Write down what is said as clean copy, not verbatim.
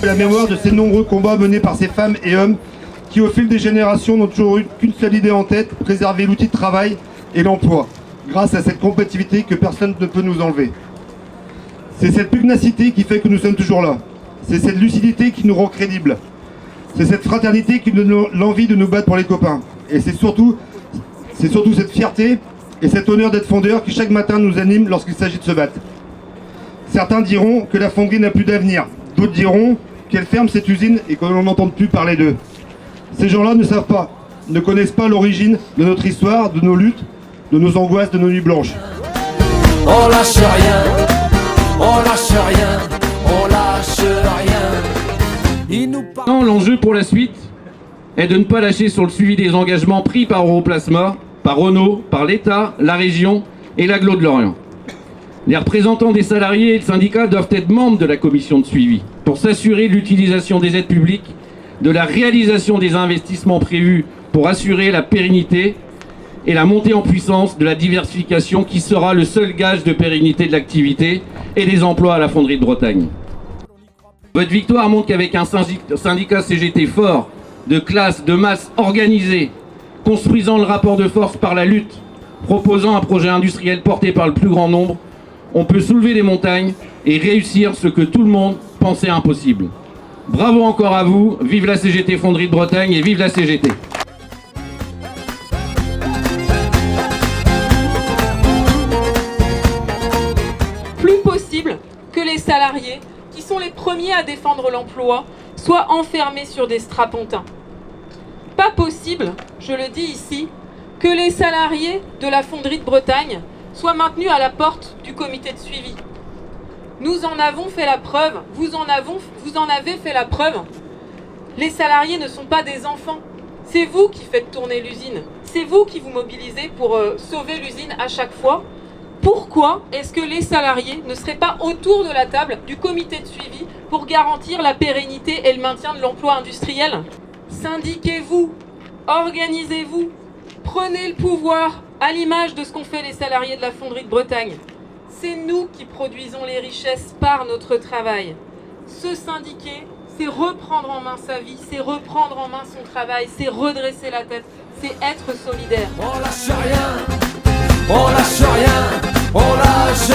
La mémoire de ces nombreux combats menés par ces femmes et hommes qui, au fil des générations, n'ont toujours eu qu'une seule idée en tête, préserver l'outil de travail et l'emploi, grâce à cette compétitivité que personne ne peut nous enlever. C'est cette pugnacité qui fait que nous sommes toujours là. C'est cette lucidité qui nous rend crédibles. C'est cette fraternité qui nous donne l'envie de nous battre pour les copains. Et c'est surtout cette fierté et cet honneur d'être fondeur qui chaque matin nous anime lorsqu'il s'agit de se battre. Certains diront que la fonderie n'a plus d'avenir. D'autres diront qu'elle ferme cette usine et qu'on n'entende plus parler d'eux. Ces gens-là ne savent pas, ne connaissent pas l'origine de notre histoire, de nos luttes, de nos angoisses, de nos nuits blanches. On lâche rien, on lâche rien, on lâche rien. L'enjeu pour la suite est de ne pas lâcher sur le suivi des engagements pris par Europlasma, par Renault, par l'État, la région et l'agglo de Lorient. Les représentants des salariés et le syndicat doivent être membres de la commission de suivi pour s'assurer de l'utilisation des aides publiques, de la réalisation des investissements prévus pour assurer la pérennité et la montée en puissance de la diversification qui sera le seul gage de pérennité de l'activité et des emplois à la fonderie de Bretagne. Votre victoire montre qu'avec un syndicat CGT fort, de classe, de masse organisé, construisant le rapport de force par la lutte, proposant un projet industriel porté par le plus grand nombre, on peut soulever des montagnes et réussir ce que tout le monde pensait impossible. Bravo encore à vous, vive la CGT Fonderie de Bretagne et vive la CGT. Plus possible que les salariés, qui sont les premiers à défendre l'emploi, soient enfermés sur des strapontins. Pas possible, je le dis ici, que les salariés de la Fonderie de Bretagne soient maintenus à la porte du comité de suivi. Nous en avons fait la preuve, vous en avez fait la preuve. Les salariés ne sont pas des enfants. C'est vous qui faites tourner l'usine. C'est vous qui vous mobilisez pour sauver l'usine à chaque fois. Pourquoi est-ce que les salariés ne seraient pas autour de la table du comité de suivi pour garantir la pérennité et le maintien de l'emploi industriel ? Syndiquez-vous, organisez-vous, prenez le pouvoir à l'image de ce qu'ont fait les salariés de la Fonderie de Bretagne. C'est nous qui produisons les richesses par notre travail. Se syndiquer, c'est reprendre en main sa vie, c'est reprendre en main son travail, c'est redresser la tête, c'est être solidaire. On lâche rien, on lâche rien, on lâche